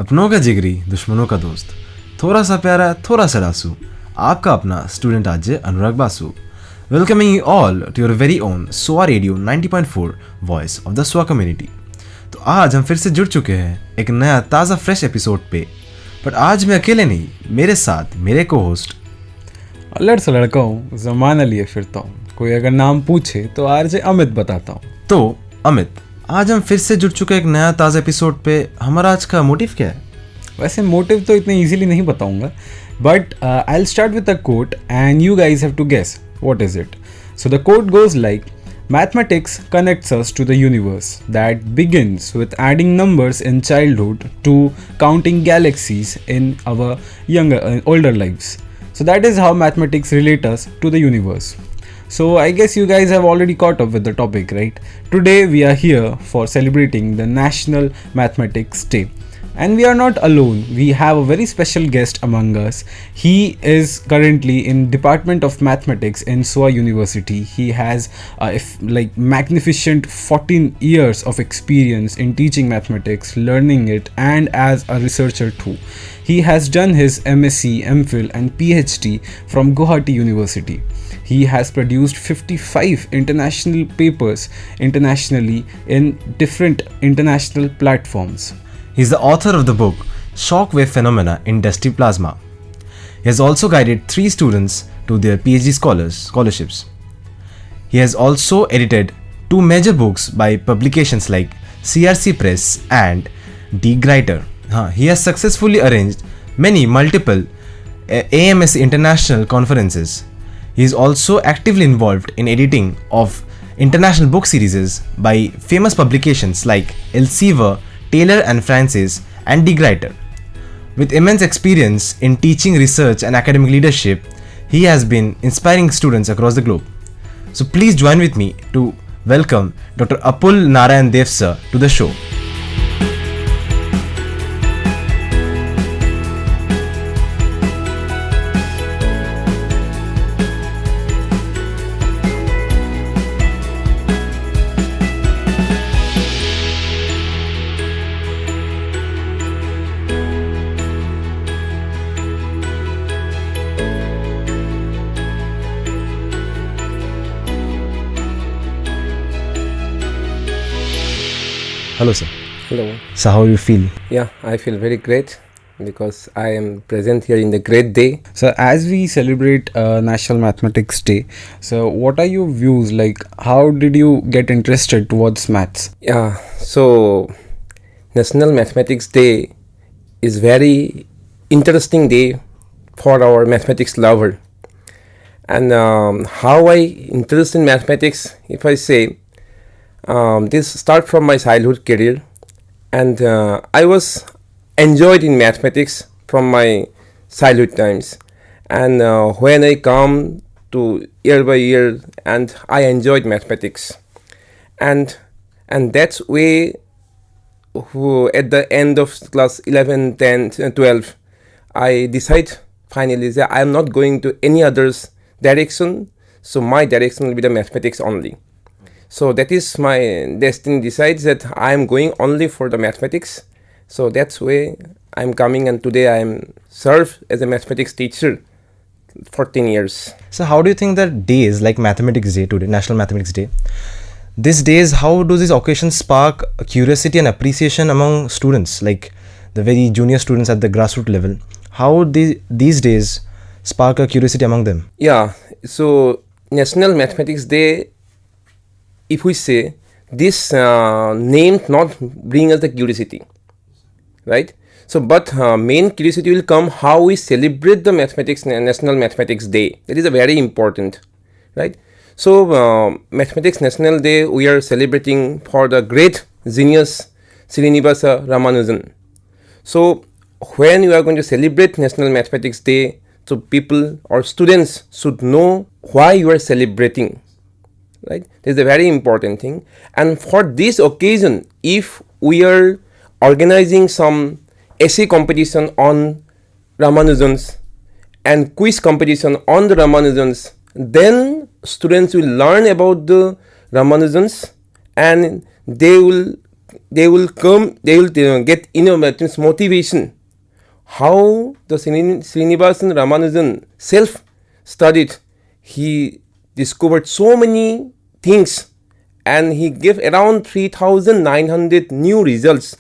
अपनों का जिगरी दुश्मनों का दोस्त, थोड़ा सा प्यारा थोड़ा सा रासू, आपका अपना student RJ Anurag Basu, welcoming you all to your very own SOA radio 90.4 voice of the SOA community. तो आज हम फिर से जुड़ चुके हैं एक नया ताज़ा फ्रेश एपिसोड पे, बट आज मैं अकेले नहीं, मेरे साथ मेरे को होस्ट अलड़ से लड़का हूँ, ज़माना लिए फिरता हूँ, कोई अगर नाम पूछे तो आरजे अमित बताता हूँ। तो अमित, आज हम फिर से जुड़ चुके एक नया ताज़ा एपिसोड पे। हमारा आज का मोटिव क्या है? वैसे मोटिव तो इतने इजीली नहीं बताऊंगा, but I will start with a quote and you guys have to guess what is it. So the quote goes like, mathematics connects us to the universe that begins with adding numbers in childhood to counting galaxies in our older lives. So that is how mathematics relate us to the universe. So I guess you guys have already caught up with the topic, right? Today we are here for celebrating the National Mathematics Day. And we are not alone. We have a very special guest among us. He is currently in Department of Mathematics in SOA University. He has magnificent 14 years of experience in teaching mathematics, learning it, and as a researcher too. He has done his MSc, MPhil and PhD from Guwahati University. He has produced 55 international papers internationally in different international platforms. He is the author of the book Shockwave Phenomena in Dusty Plasma. He has also guided 3 students to their PhD scholarships. He has also edited 2 major books by publications like CRC Press and D. Greiter. He has successfully arranged multiple AMS international conferences. He is also actively involved in editing of international book series by famous publications like Elsevier, Taylor and Francis, and De Gruyter. With immense experience in teaching, research and academic leadership, he has been inspiring students across the globe. So please join with me to welcome Dr. Apul Narayan Dev sir to the show. Hello sir. Hello. So how do you feel? Yeah, I feel very great because I am present here in the great day. So as we celebrate National Mathematics Day, so what are your views? Like, how did you get interested towards maths? Yeah, so National Mathematics Day is very interesting day for our mathematics lover. And how I interest in mathematics, if I say, this start from my childhood career, and I was enjoyed in mathematics from my childhood times, and when I come to year by year, and I enjoyed mathematics, and that's way at the end of class 11, 10, 12, I decide finally that I am not going to any other's direction, so my direction will be the mathematics only. So that is my destiny decides that I am going only for the mathematics. So that's why I am coming, and today I am served as a mathematics teacher 14 years. So how do you think that days like Mathematics Day today, National Mathematics Day, these days, how do these occasions spark curiosity and appreciation among students, like the very junior students at the grassroots level? How these days spark a curiosity among them? Yeah, so National Mathematics Day, if we say this name not bring us the curiosity, right? So but main curiosity will come how we celebrate the National Mathematics Day. That is a very important, right? So Mathematics National Day we are celebrating for the great genius Srinivasa Ramanujan. So when you are going to celebrate National Mathematics Day, so people or students should know why you are celebrating. Right, this is a very important thing. And for this occasion, if we are organizing some essay competition on Ramanujans and quiz competition on the Ramanujans, then students will learn about the Ramanujans and they will they will get motivation. How the Srinivasa Ramanujan self-studied, he discovered so many things, and he gave around 3,900 new results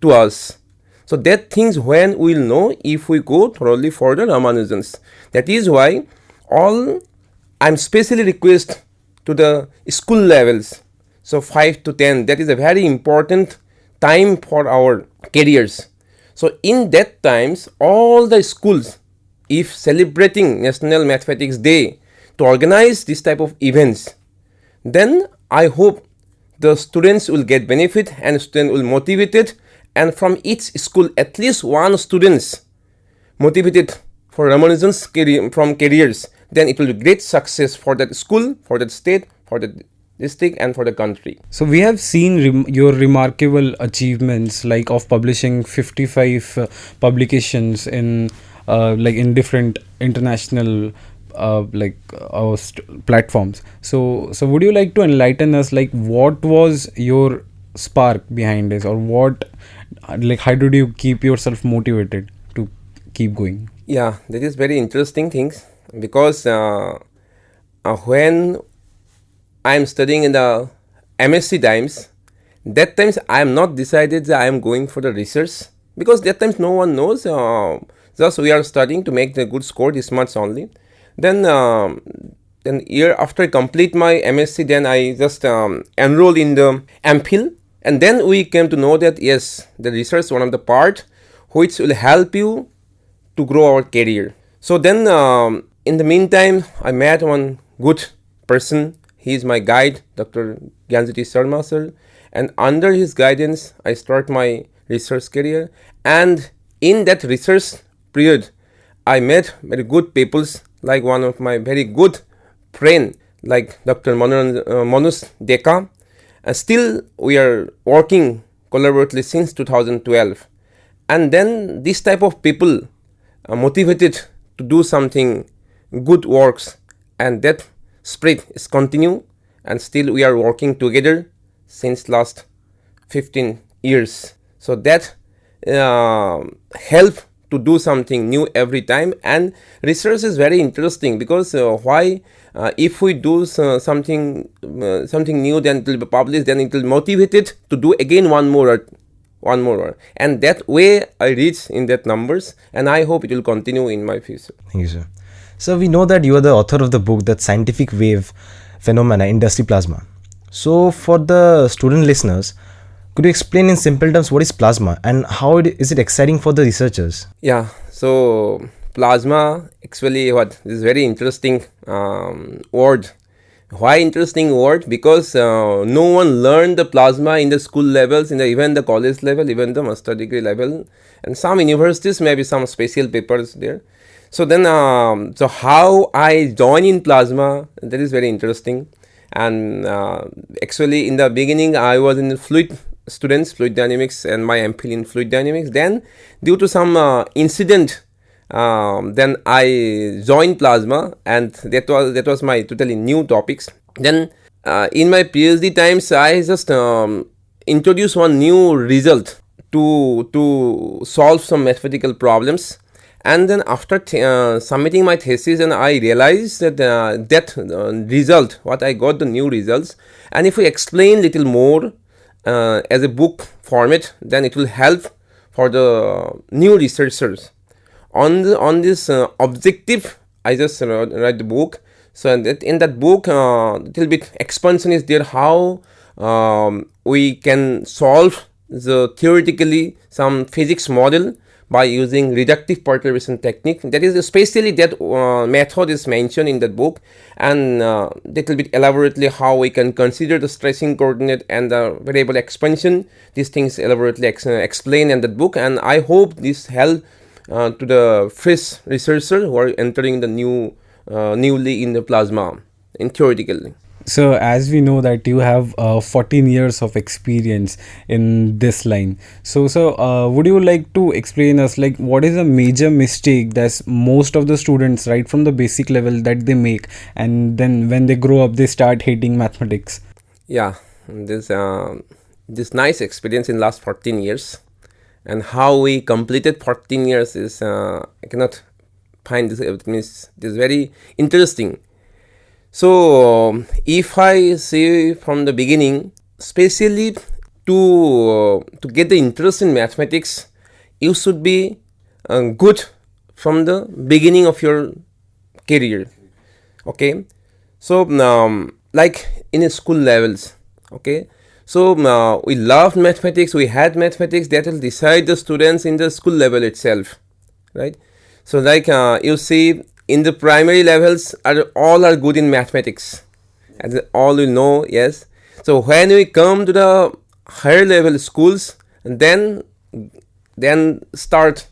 to us. So that things when we'll know if we go thoroughly for the Ramanujans. That is why I'm specially request to the school levels. So 5 to 10, that is a very important time for our careers. So in that times, all the schools, if celebrating National Mathematics Day, to organize this type of events, then I hope the students will get benefit and students will motivated, and from each school at least one students motivated for Ramanujan's careers, then it will be great success for that school, for that state, for the district, and for the country. So we have seen your remarkable achievements, like of publishing 55 publications in in different international platforms. So would you like to enlighten us, like what was your spark behind this, or what, like how did you keep yourself motivated to keep going? Yeah, that is very interesting things, because when I'm studying in the MSc times, that times I am not decided that I am going for the research, because that times no one knows, just we are studying to make the good score this much only. Then year after I complete my MSc, then I just enroll in the MPhil, and then we came to know that yes, the research is one of the part which will help you to grow our career. So then in the meantime, I met one good person. He is my guide, Dr. Gyanjyoti Sharma sir, and under his guidance, I start my research career. And in that research period, I met very good peoples, like one of my very good friend, like Dr. Manus Deka. And still we are working collaboratively since 2012. And then this type of people are motivated to do something good works, and that spirit is continue, and still we are working together since last 15 years. So that help to do something new every time. And research is very interesting, because if we do something new, then it will be published, then it will be motivated to do again one more, and that way I reach in that numbers, and I hope it will continue in my future. Thank you, sir. So we know that you are the author of the book, That Scientific Wave Phenomena in Dusty Plasma. So for the student listeners, could you explain in simple terms what is plasma and how is it exciting for the researchers? Yeah, so plasma, actually this is very interesting word. Why interesting word? Because no one learned the plasma in the school levels, even the college level, even the master degree level, and some universities maybe some special papers there. So then, so how I join in plasma, that is very interesting. And actually in the beginning I was in fluid dynamics, and my MPhil in fluid dynamics. Then due to some incident, then I joined plasma, and that was my totally new topics. Then in my PhD times, I just introduced one new result to solve some mathematical problems. And then after submitting my thesis, and I realized that result, what I got the new results, and if we explain little more as a book format, then it will help for the new researchers. On this objective, I just write the book. So in that book, little bit expansion is there, how we can solve the theoretically some physics model by using reductive perturbation technique. That is especially that method is mentioned in that book, and little bit elaborately how we can consider the stressing coordinate and the variable expansion. These things elaborately explained in that book, and I hope this help to the fresh researchers who are entering the newly in the plasma in theoretically. So as we know that you have 14 years of experience in this line, so would you like to explain us, like what is a major mistake that most of the students right from the basic level that they make, and then when they grow up they start hating mathematics? Yeah, this this nice experience in last 14 years. And how we completed 14 years is, I cannot find this, it means this is very interesting. So, if I say from the beginning, especially to get the interest in mathematics, you should be good from the beginning of your career. Okay, so like in a school levels. Okay, so we love mathematics, we had mathematics, that will decide the students in the school level itself, right? So like you see in the primary levels all are good in mathematics, as all you know. Yes, so when we come to the higher level schools, and then start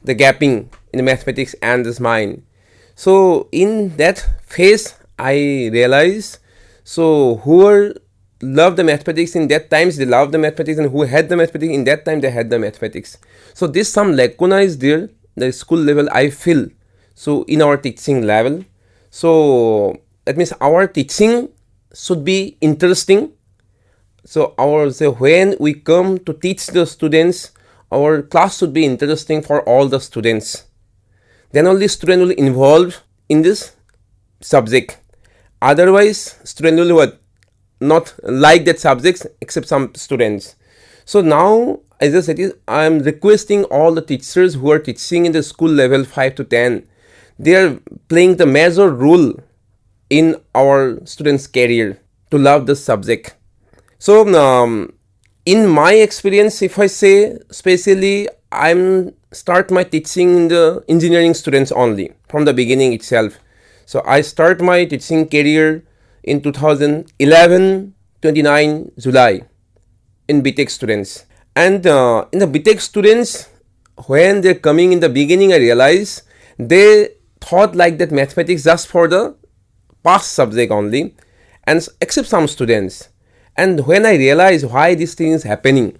the gapping in mathematics and this mind. So in that phase I realized, so who love the mathematics in that times, they love the mathematics, and who had the mathematics in that time, they had the mathematics. So this some lacuna is there, the school level, I feel. So in our teaching level, so that means our teaching should be interesting. So when we come to teach the students, our class should be interesting for all the students. Then only student will involve in this subject. Otherwise, student will not like that subjects except some students. So now, as I said, I am requesting all the teachers who are teaching in the school level 5 to 10, they are playing the major role in our students' career to love the subject. So in my experience, if I say, especially I'm start my teaching in the engineering students only from the beginning itself. So I start my teaching career in 2011, 29 July in BTech students. And in the BTech students, when they're coming in the beginning, I realize they thought like that mathematics just for the past subject only, and except some students. And when I realized why this thing is happening,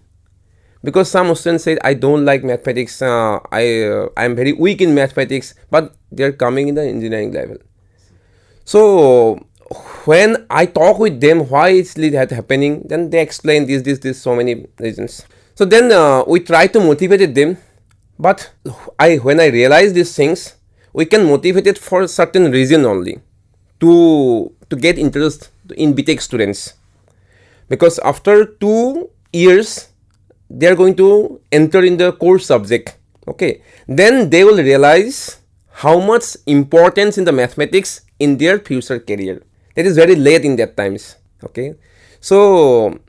because some students said, I don't like mathematics, I'm very weak in mathematics, but they're coming in the engineering level. So when I talk with them why it's that happening, then they explain this so many reasons. So then we try to motivate them, but when I realize these things, we can motivate it for a certain reason only, to get interest in BTech students. Because after 2 years, they are going to enter in the core subject. Okay, then they will realize how much importance in the mathematics in their future career. That is very late in that times. Okay, so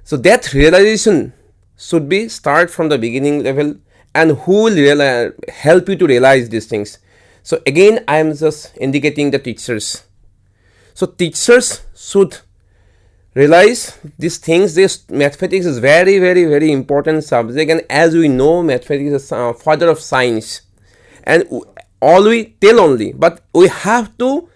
that realization should be start from the beginning level, and who will help you to realize these things. So again, I am just indicating the teachers. So teachers should realize these things. This mathematics is very, very, very important subject, and as we know, mathematics is father of science, and all we tell only, but we have to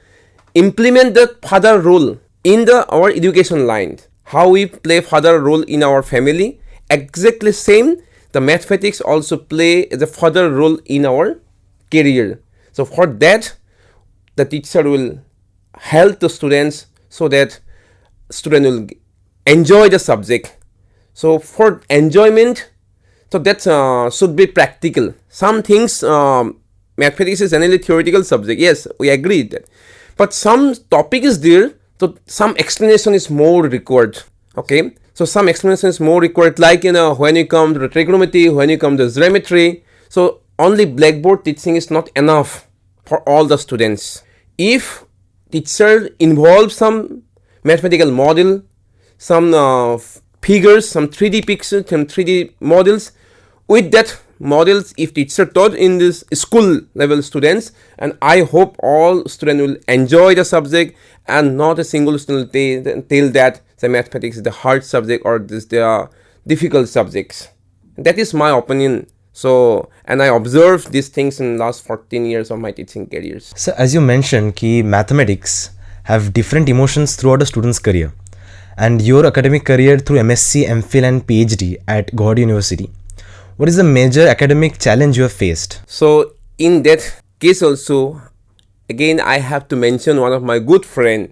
implement the father role in our education line. How we play father role in our family, exactly same the mathematics also play the father role in our career. So for that, the teacher will help the students so that student will enjoy the subject. So for enjoyment, so that should be practical. Some things, mathematics is generally theoretical subject. Yes, we agree that. But some topic is there, so some explanation is more required. Okay, so some explanation is more required, like when you come to the trigonometry, when you come to geometry. So only blackboard teaching is not enough for all the students. If teacher involves some mathematical model, some figures, some 3D pictures, some 3D models, with that models, if teacher taught in this school level students, and I hope all students will enjoy the subject, and not a single student tell that the mathematics is the hard subject or this the difficult subjects. That is my opinion. So, and I observed these things in the last 14 years of my teaching careers. So, as you mentioned, ki mathematics have different emotions throughout a student's career, and your academic career through MSc, MPhil and PhD at SOA University. What is the major academic challenge you have faced? So, in that case also, again I have to mention one of my good friend,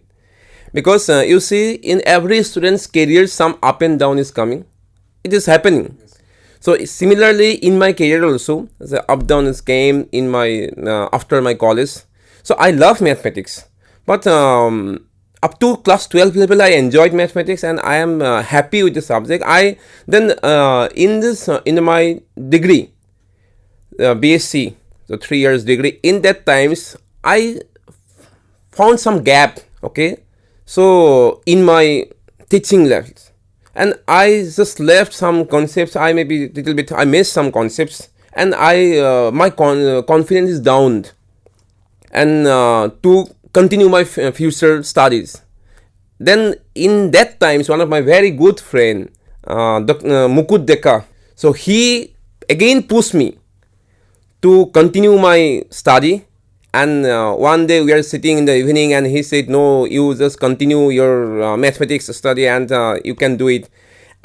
Because you see, in every student's career, some up and down is coming. It is happening. So similarly, in my career also, the up down is came in my after my college. So I love mathematics, but up to class 12 level, I enjoyed mathematics and I am happy with the subject. I then in my degree, BSc, so 3 years degree. In that times, I found some gap. Okay, so in my teaching levels, and I just left some concepts. I maybe little bit I missed some concepts, and I my confidence is down, and to continue my future studies. Then in that times, one of my very good friend, Mukud Deka, so he again pushed me to continue my study. And one day we are sitting in the evening and he said, no, you just continue your mathematics study and you can do it.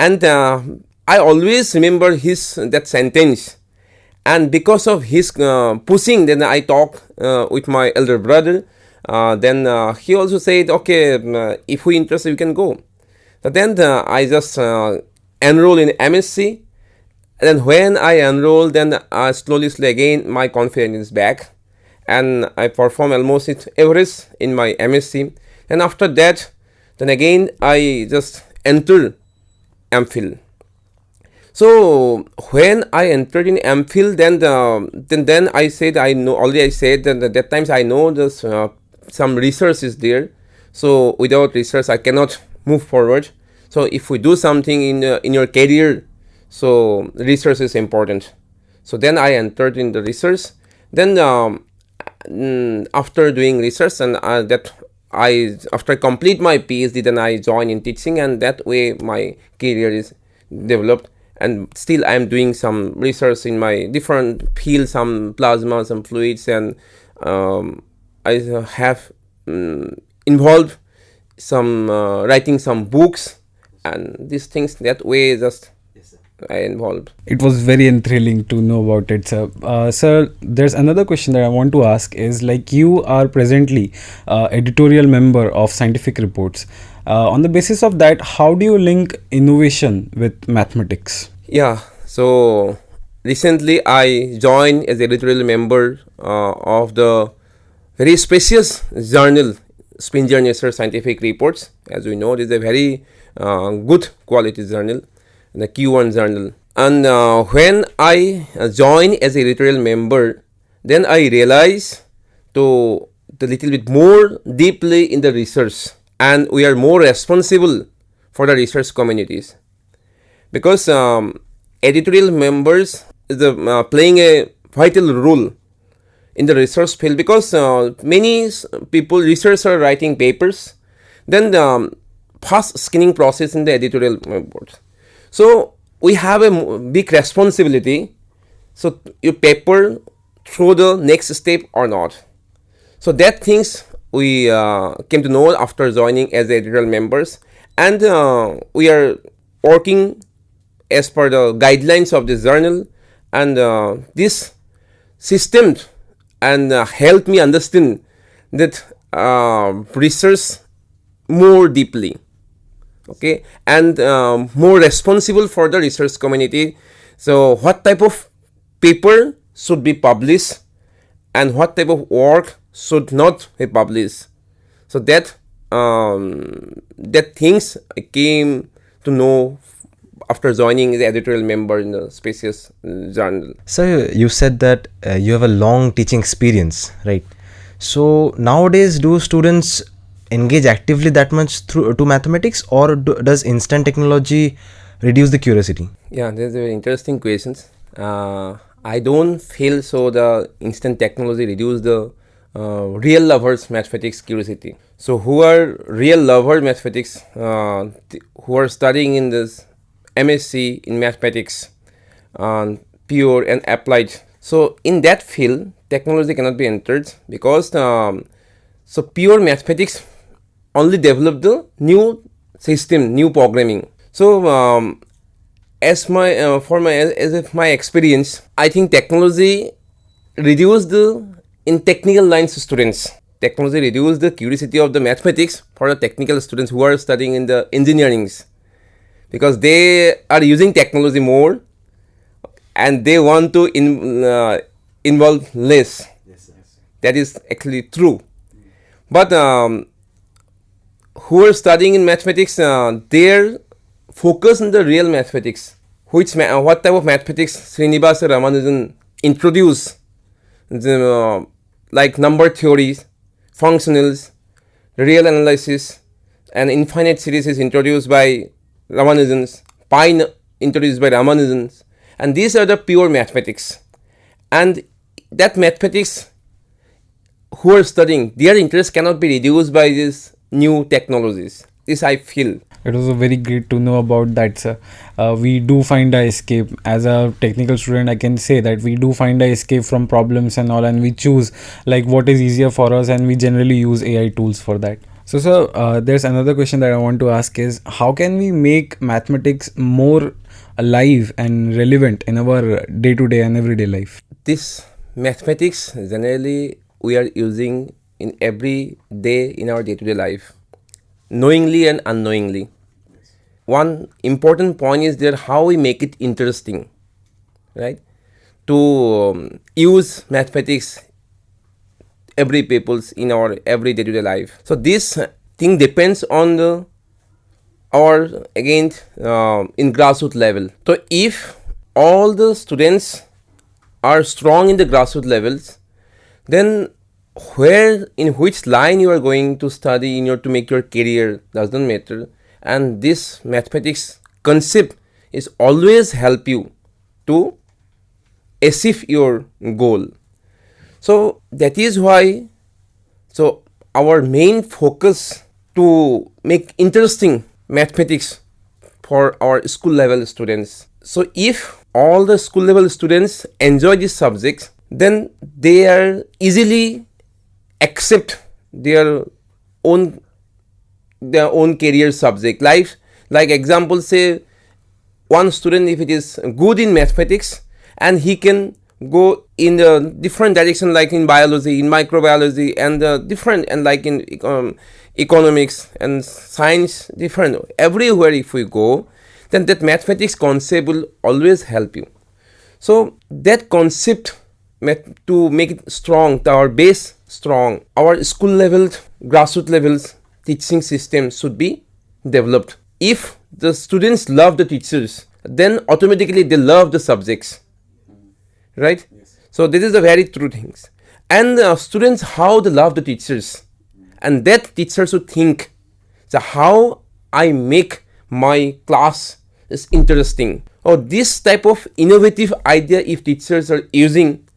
And I always remember that sentence. And because of his pushing, then I talked with my elder brother. Then he also said, okay, if we interested, you can go. But then I just enrolled in MSc. And then when I enrolled, then slowly again my confidence is back. And I perform almost average in my MSc. And after that, then again I just entered MPhil. So when I entered in MPhil, then I said that at that times I know this some research is there. So without research I cannot move forward. So if we do something in your career, so research is important. So then I entered in the research. Then after doing research and after I complete my PhD, then I join in teaching, and that way my career is developed. And still I am doing some research in my different fields, some plasma, some fluids, and I have involved some writing some books and these things. That way just I involved. It was very thrilling to know about it, sir. Sir, there's another question that I want to ask is, like, you are presently editorial member of Scientific Reports. On the basis of that, how do you link innovation with mathematics? Yeah, so recently I joined as editorial member of the very spacious journal, Springer Nature Scientific Reports. As we know, it is a very good quality journal, the Q1 journal. And when I joined as editorial member, then I realized to the little bit more deeply in the research, and we are more responsible for the research communities, because editorial members is playing a vital role in the research field, because many people, researchers, are writing papers, then fast screening process in the editorial board. So we have a big responsibility. So your paper through the next step or not. So that things we came to know after joining as editorial members, and we are working as per the guidelines of this journal, and this system and help me understand that research more deeply. Okay, and more responsible for the research community. So what type of paper should be published and what type of work should not be published. So that things I came to know after joining the editorial member in the spacious journal. So you said that you have a long teaching experience, right? So nowadays, do students engage actively that much to mathematics, or does instant technology reduce the curiosity? Yeah, that's a very interesting question. I don't feel so the instant technology reduce the real lovers mathematics curiosity. So who are real lover mathematics, who are studying in this MSc in mathematics, pure and applied. So in that field, technology cannot be entered, because so pure mathematics only develop the new system, new programming. So as my experience, I think technology reduce the in technical lines students. technology reduced the curiosity of the mathematics for the technical students who are studying in the engineerings, because they are using technology more and they want to involve less. That is actually true. But who are studying in mathematics, their focus on the real mathematics. What type of mathematics Srinivasa Ramanujan introduced, like number theories, functionals, real analysis, and infinite series is introduced by Ramanujans, pi introduced by Ramanujans, and these are the pure mathematics. And that mathematics who are studying, their interest cannot be reduced by these new technologies. This I feel. It was very great to know about that, sir. We do find a escape. As a technical student, I can say that we do find a escape from problems and all, and we choose like what is easier for us, and we generally use AI tools for that. So, sir, there's another question that I want to ask is, how can we make mathematics more alive and relevant in our day-to-day and everyday life? This mathematics generally we are using in every day in our day-to-day life, knowingly and unknowingly. One important point is there how we make it interesting, right? To use mathematics every people's in our every day-to-day life. So this thing depends on our again in grassroots level. So if all the students are strong in the grassroots levels, then where in which line you are going to study in order to make your career doesn't matter, and this mathematics concept is always help you to achieve your goal. So that is why our main focus to make interesting mathematics for our school level students. So if all the school level students enjoy this subject, then they are easily accept their own career subject. Like example, say one student, if it is good in mathematics and he can go in a different direction, like in biology, in microbiology, and different, and like in economics and science, different everywhere. If we go, then that mathematics concept will always help you. So that concept, to make it strong, our base strong, our school level, grassroots levels teaching system should be developed. If the students love the teachers, then automatically they love the subjects, right? Yes. So this is the very true things. And students, how they love the teachers, and that teachers should think, so how I make my class is interesting, or this type of innovative idea if teachers are using,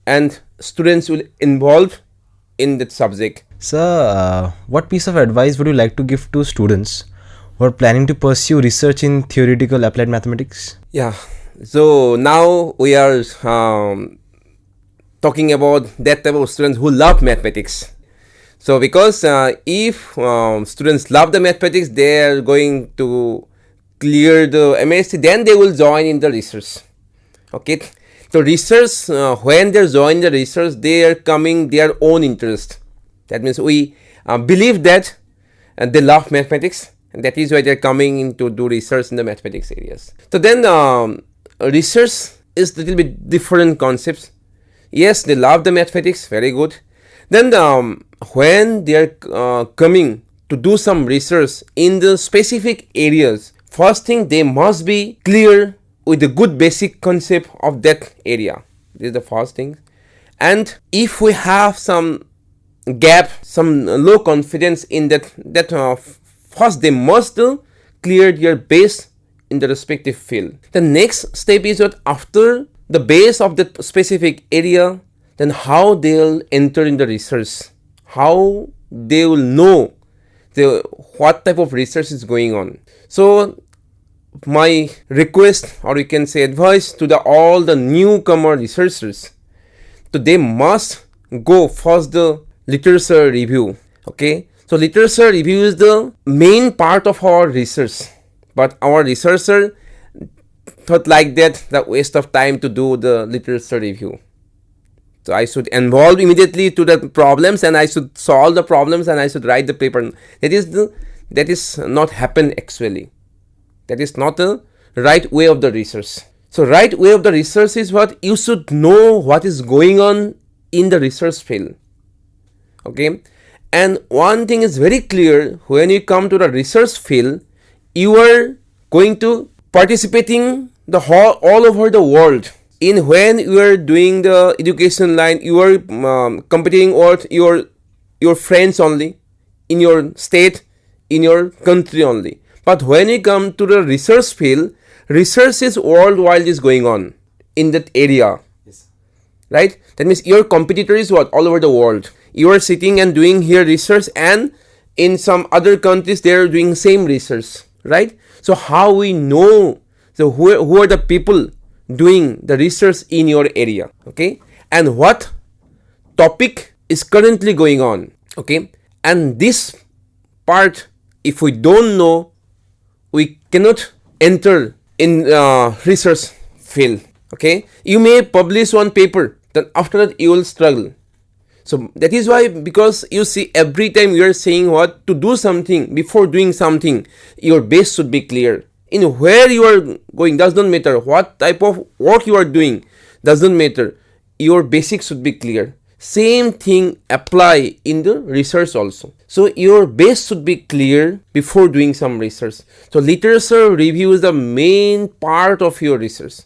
and students will involve in that subject. Sir, what piece of advice would you like to give to students who are planning to pursue research in theoretical applied mathematics? Yeah, so now we are talking about that type of students who love mathematics. So because if students love the mathematics, they are going to clear the MSc, then they will join in the research. Okay, so research, when they join the research, they are coming their own interest. That means we believe that they love mathematics, and that is why they are coming in to do research in the mathematics areas. So then research is little bit different concepts. Yes, they love the mathematics, very good. Then when they are coming to do some research in the specific areas, first thing they must be clear with the good basic concept of that area. This is the first thing. And if we have some gap, some low confidence in that first they must clear their base in the respective field. The next step is that after the base of that specific area, then how they'll enter in the research, how they will know what type of research is going on. So my request, or you can say advice to all the newcomer researchers, so they must go first the literature review. Okay, so literature review is the main part of our research, but our researcher thought like that the waste of time to do the literature review. So I should involve immediately to the problems, and I should solve the problems, and I should write the paper. That is not happen actually. That is not the right way of the research. So right way of the research is what you should know what is going on in the research field. Okay, and one thing is very clear: when you come to the research field, you are going to participating the whole all over the world. In when you are doing the education line, you are competing with your friends only, in your state, in your country only. But when you come to the research field, research is worldwide is going on in that area. Yes. Right? That means your competitor is what? All over the world. You are sitting and doing here research, and in some other countries they are doing same research. Right? So how we know who are the people doing the research in your area, okay, and what topic is currently going on, okay, and this part, if we don't know, we cannot enter in research field, okay. You may publish one paper, then after that you will struggle. So that is why, because you see, every time you are saying what to do something, before doing something, your base should be clear. In where you are going does not matter, what type of work you are doing doesn't matter, your basics should be clear. Same thing apply in the research also. So your base should be clear before doing some research. So literature review is the main part of your research.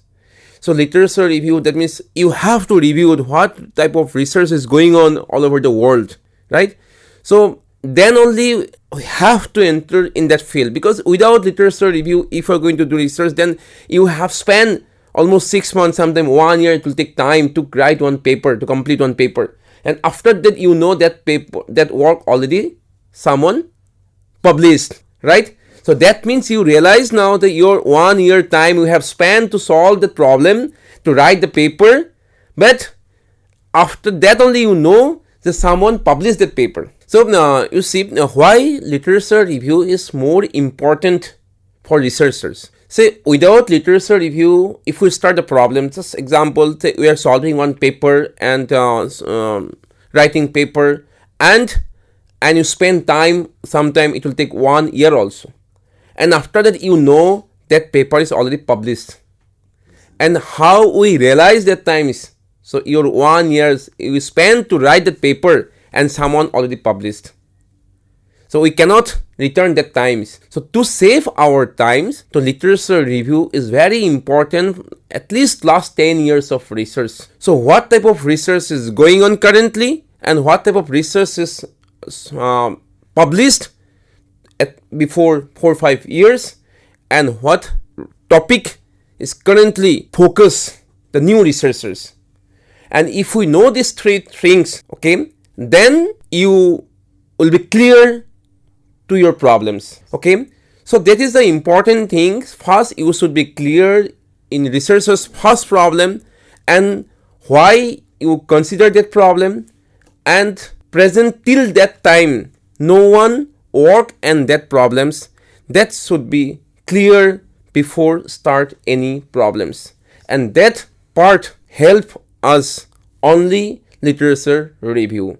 So literature review, that means you have to review what type of research is going on all over the world, right? So then only we have to enter in that field, because without literature review, if you're going to do research, then you have spent almost 6 months, sometimes 1 year. It will take time to write one paper, to complete one paper, and after that you know that paper, that work already someone published, right? So that means you realize now that your 1 year time you have spent to solve the problem, to write the paper, but after that only you know that someone published that paper. So now you see why literature review is more important for researchers. Say without literature review, if we start the problem, just example, say we are solving one paper and writing paper, and you spend time, sometime it will take 1 year also, and after that you know that paper is already published. And how we realize that time is, so your 1 year you spend to write that paper and someone already published. So we cannot return that times. So to save our times, the literature review is very important, at least last 10 years of research. So what type of research is going on currently, and what type of research is published before 4 or 5 years, and what topic is currently focus the new researchers. And if we know these three things, okay, then you will be clear to your problems, okay. So that is the important thing. First, you should be clear in researcher's first problem and why you consider that problem, and present till that time no one work and that problems, that should be clear before start any problems, and that part help us only literature review.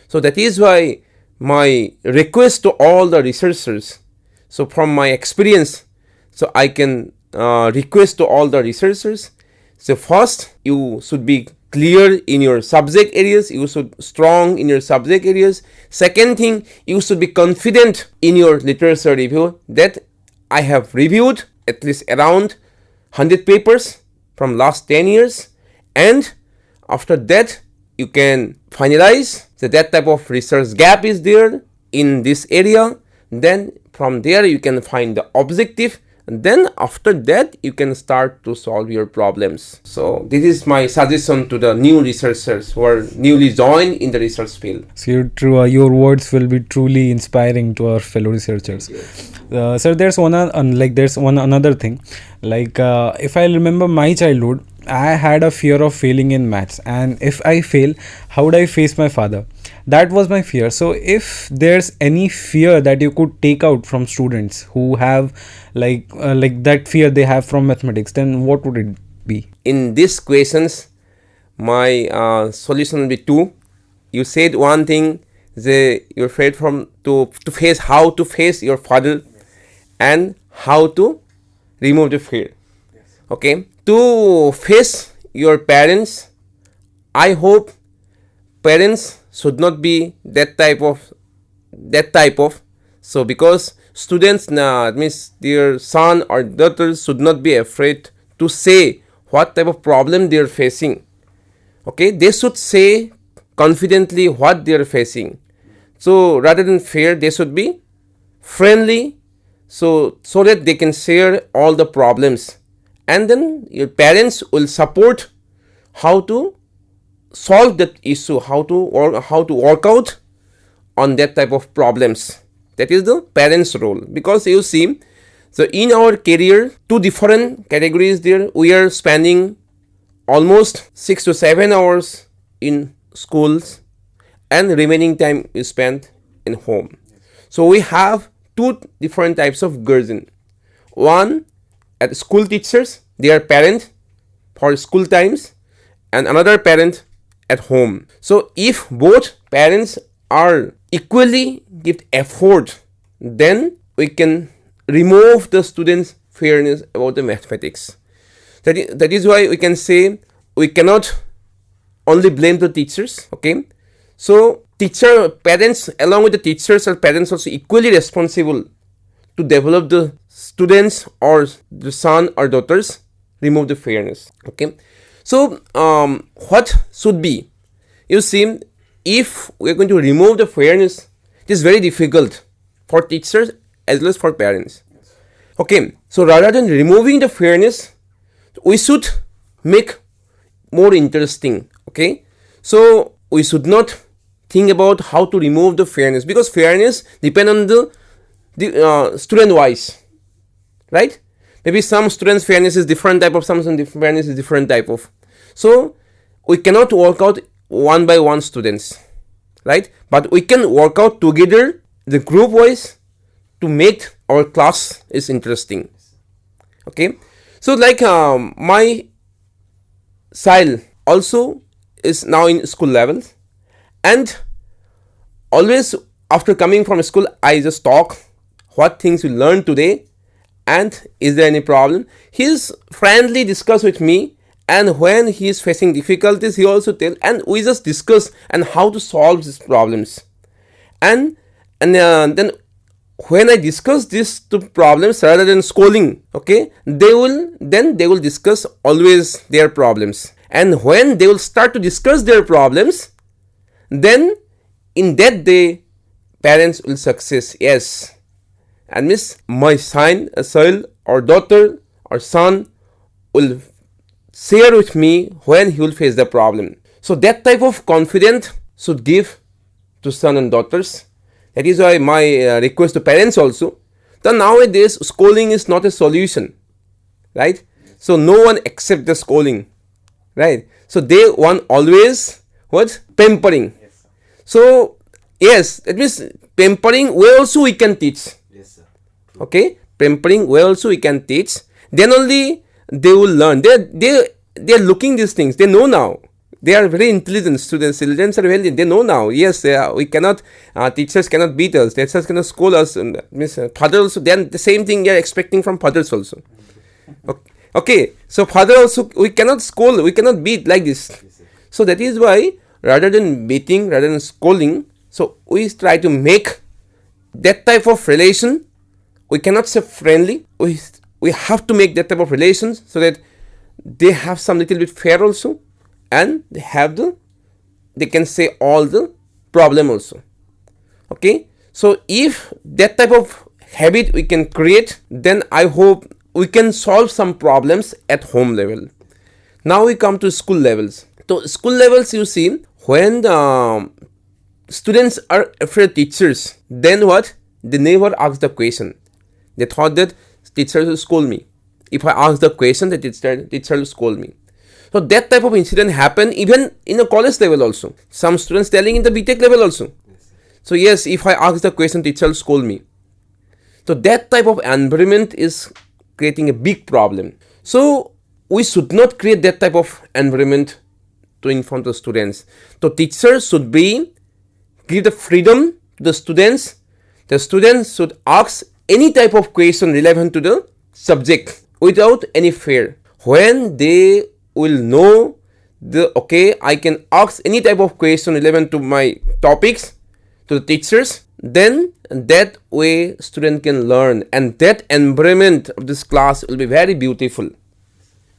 So that is why my request to all the researchers, so from my experience, so I can request to all the researchers, so first you should be clear in your subject areas, you should strong in your subject areas. Second thing, you should be confident in your literature review that I have reviewed at least around 100 papers from last 10 years, and after that you can finalize that type of research gap is there in this area. Then from there you can find the objective, and then after that you can start to solve your problems. So this is my suggestion to the new researchers who are newly joined in the research field. So your words will be truly inspiring to our fellow researchers. Sir, there's another thing. Like if I remember my childhood, I had a fear of failing in maths, and if I fail, how would I face my father? That was my fear. So if there's any fear that you could take out from students who have like that fear they have from mathematics, then what would it be? In these questions, my solution will be two. You said one thing, you're afraid to face how to face your father and how to remove the fear. Okay, to face your parents, I hope parents should not be that type of. So because students means their son or daughters should not be afraid to say what type of problem they are facing. Okay, they should say confidently what they are facing. So rather than fear, they should be friendly, so that they can share all the problems, and then your parents will support how to solve that issue, how to work out on that type of problems. That is the parents' role. Because you see, so in our career, two different categories there. We are spending almost 6 to 7 hours in schools, and remaining time is spent in home. So we have two different types of guardian. One, at school teachers, they are parent for school times, and another parent at home. So if both parents are equally give effort, then we can remove the students' fearness about the mathematics. That is why we can say we cannot only blame the teachers. Okay, so parents along with the teachers are parents also equally responsible to develop the students or the son or daughters, remove the fearness. Okay, so what should be? You see, if we are going to remove the fairness, it is very difficult for teachers as well as for parents. Okay, so rather than removing the fairness, we should make more interesting. Okay, so we should not think about how to remove the fairness, because fairness depend on the student wise, right? Maybe some students' fairness is different type of, some fairness is different type of. So we cannot work out one by one students, right? But we can work out together the group wise to make our class is interesting. Okay, so like my child also is now in school levels, and always after coming from school I just talk what things we learned today and is there any problem. He's friendly discuss with me, and when he is facing difficulties he also tell, and we just discuss and how to solve these problems. And then when I discuss these two problems rather than scolding, okay, they will discuss always their problems. And when they will start to discuss their problems, then in that day parents will success. Yes, and miss my child or daughter or son will share with me when he will face the problem. So that type of confidence should give to son and daughters. That is why my request to parents also, that nowadays scolding is not a solution, right? So no one accept the scolding, right? So they want always what? Pampering. Yes, so yes, that means pampering where also we can teach. yes, sir. Okay, pampering where also we can teach. Then only they will learn. They are looking these things. They know now. They are very intelligent students. Children are very. They know now. Yes, we cannot. Teachers cannot beat us. Teachers cannot scold us. Father also. Then the same thing they are expecting from fathers also. Okay. So father also, we cannot scold. We cannot beat like this. Yes, So that is why rather than beating, rather than scolding, so we try to make that type of relation. We cannot say friendly. We have to make that type of relations so that they have some little bit fair also, and they can say all the problem also. Okay, so if that type of habit we can create, then I hope we can solve some problems at home level. Now we come to school levels. So school levels, you see, when the students are afraid of teachers, then what? They never ask the question. They thought that teacher will scold me. If I ask the question, the teacher will scold me. So that type of incident happen even in a college level also. Some students telling in the BTech level also. So yes, if I ask the question, teacher will scold me. So that type of environment is creating a big problem. So we should not create that type of environment to inform the students. So teachers should give the freedom to the students. The students should ask any type of question relevant to the subject without any fear. When they will know I can ask any type of question relevant to my topics to the teachers, then that way student can learn, and that environment of this class will be very beautiful,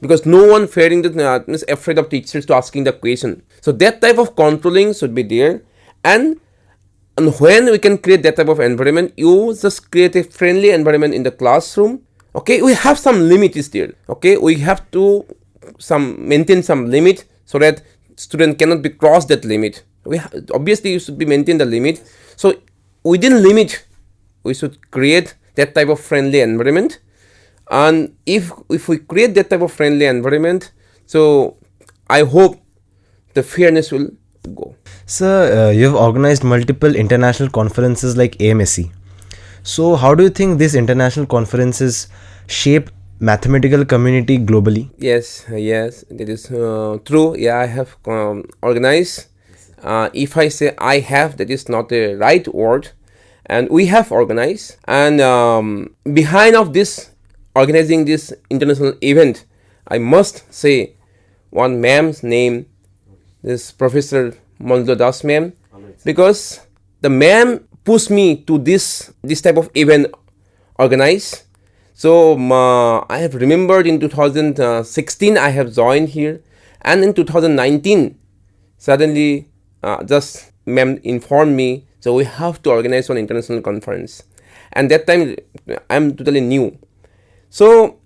because no one is afraid of teachers to asking the question. So that type of controlling should be there, and when we can create that type of environment, you just create a friendly environment in the classroom. Okay, we have some limits there. Okay, we have to maintain some limit so that student cannot be cross that limit. Obviously you should be maintain the limit. So within limit, we should create that type of friendly environment. And if we create that type of friendly environment, so I hope the fairness will go. Sir, you have organized multiple international conferences like AMSC. So how do you think these international conferences shape mathematical community globally? Yes, that is true. Yeah, I have organized. If I say I have, that is not the right word. And we have organized. And behind of this, organizing this international event, I must say one ma'am's name, this Professor Manjula Das ma'am, because the ma'am pushed me to this type of event organize. So I have remembered in 2016 I have joined here, and in 2019 suddenly just ma'am informed me, so we have to organize one international conference, and that time I'm totally new. So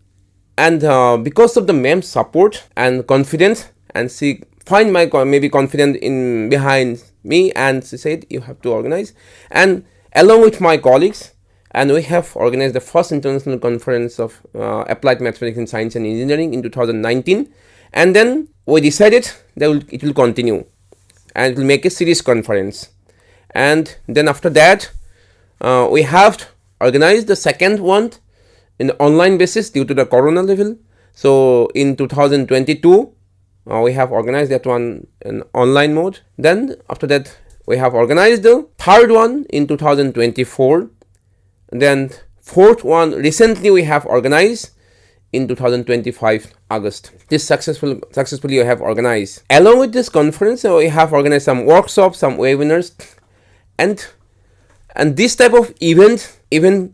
and because of the ma'am's support and confidence, and she find my maybe confident in behind me, and she said you have to organize, and along with my colleagues, and we have organized the first international conference of applied mathematics in science and engineering in 2019, and then we decided that it will continue and it will make a series conference. And then after that we have organized the second one in the online basis due to the corona level. So in 2022 we have organized that one in online mode. Then after that we have organized the third one in 2024. Then fourth one recently we have organized in 2025 August. This successfully we have organized. Along with this conference, we have organized some workshops, some webinars, and this type of event even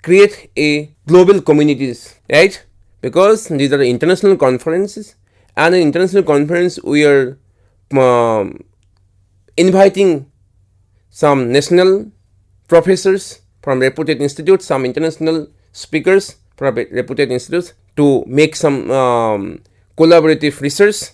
create a global communities, right? Because these are international conferences, and in international conference we are inviting some national professors from reputed institutes, some international speakers from reputed institutes to make some collaborative research,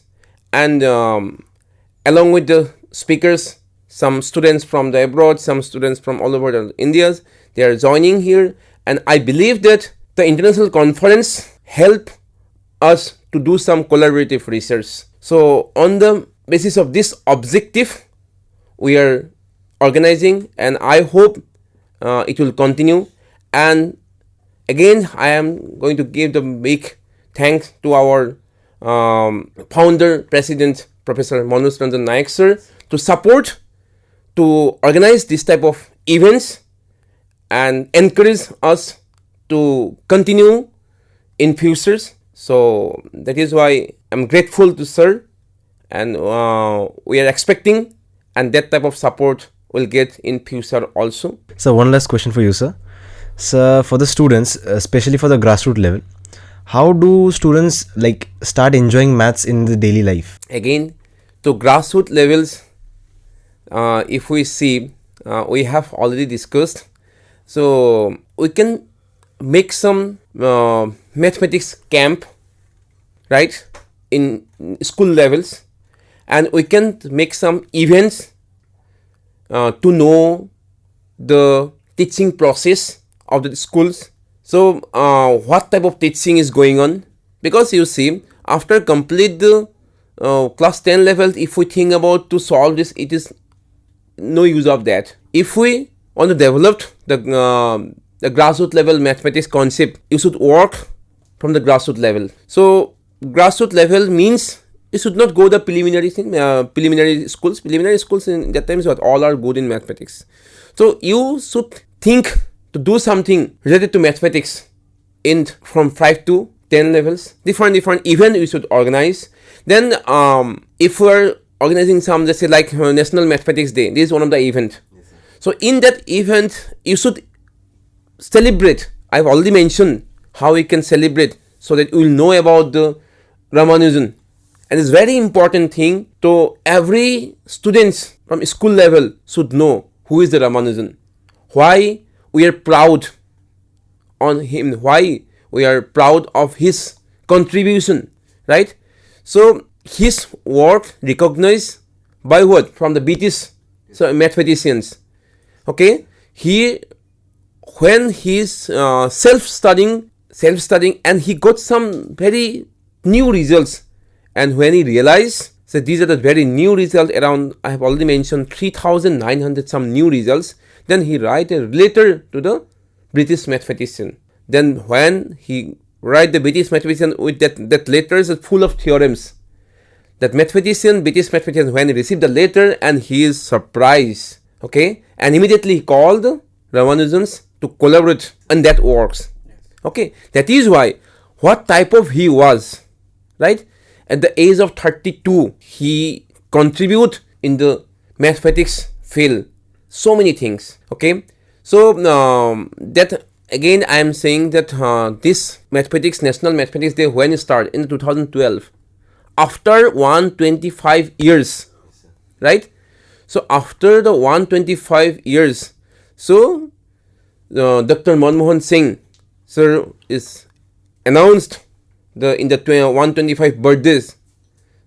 and along with the speakers, some students from the abroad, some students from all over the India, they are joining here, and I believe that the international conference help us to do some collaborative research. So on the basis of this objective, we are organizing, and I hope it will continue. And again, I am going to give the big thanks to our founder, President, Professor Manoj Ranjan Nayak sir, to support, to organize this type of events and encourage us to continue in futures. So that is why I'm grateful to sir, and we are expecting, and that type of support will get in future also. So one last question for you, sir. So for the students, especially for the grassroots level, how do students start enjoying maths in the daily life? Again, to grassroots levels, if we see, we have already discussed. So we can make some mathematics camp, right, in school levels, and we can make some events to know the teaching process of the schools. So what type of teaching is going on, because you see, after complete the class 10 level, if we think about to solve this, it is no use of that. If we want to develop the grassroots level mathematics concept, you should work from the grassroots level. So grassroots level means you should not go the preliminary thing, preliminary schools. Preliminary schools in that time is what all are good in mathematics. So you should think to do something related to mathematics in from 5 to 10 levels. Different event we should organize. Then if we're organizing some, let's say like National Mathematics Day, this is one of the event. Yes, so in that event you should celebrate. I've already mentioned how we can celebrate so that we will know about the Ramanujan. And it's very important thing to every students from school level should know who is the Ramanujan, why we are proud on him, why we are proud of his contribution, right? So his work recognized by what? From the British mathematicians. Okay, when he's self-studying and he got some very new results, and when he realized that these are the very new results, around, I have already mentioned 3,900 some new results, then he write a letter to the British mathematician. Then when he write the British mathematician with that letter is full of theorems, that British mathematician, when he received the letter, and he is surprised, okay, and immediately he called Ramanujans to collaborate on that works. Okay, that is why what type of he was, right? At the age of 32, he contribute in the mathematics field so many things. Okay, so that again I am saying that this mathematics, National Mathematics Day, when it started in 2012, after 125 years, right? So after the 125 years, so Dr. Manmohan Singh sir is announced in the 125 birthdays,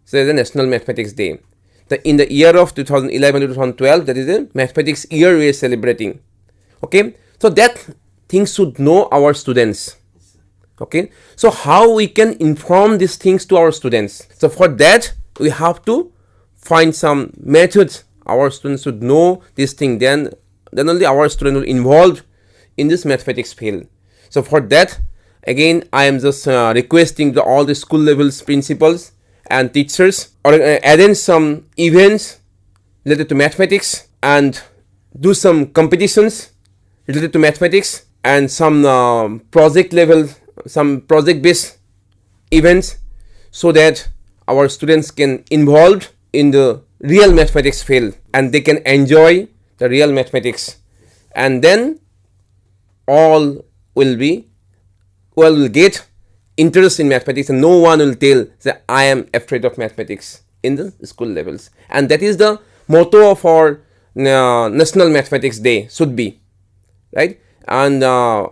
so the National Mathematics Day. In the year of 2011 to 2012, that is the mathematics year we are celebrating. Okay, so that things should know our students. Okay, so how we can inform these things to our students? So for that we have to find some methods. Our students should know this thing. Then only our students will involved in this mathematics field. So for that, again, I am just requesting all the school levels principals and teachers or arrange some events related to mathematics and do some competitions related to mathematics and some project level, some project based events, so that our students can involved in the real mathematics field and they can enjoy the real mathematics, and then all will get interest in mathematics, and no one will tell that I am afraid of mathematics in the school levels. And that is the motto of our National Mathematics Day should be, right? And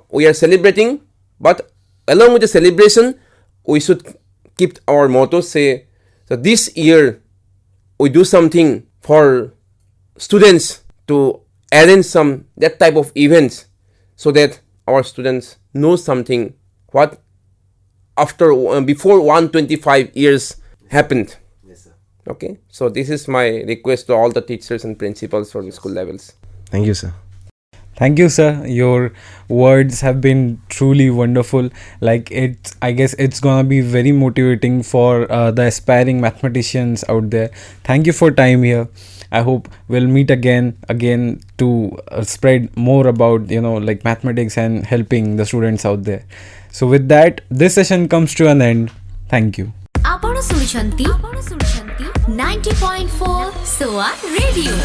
we are celebrating, but along with the celebration we should keep our motto, say, so this year we do something for students to arrange some that type of events, so that our students know something what after before 125 years happened. Yes, sir. Okay, so this is my request to all the teachers and principals for the school levels. Thank you, sir. Thank you, sir. Your words have been truly wonderful. I guess it's gonna be very motivating for the aspiring mathematicians out there. Thank you for time here. I hope we'll meet again to spread more about mathematics and helping the students out there. So with that, this session comes to an end. Thank you. ଆପଣ ଶୁଣୁଛନ୍ତି 90.4 SOA Radio।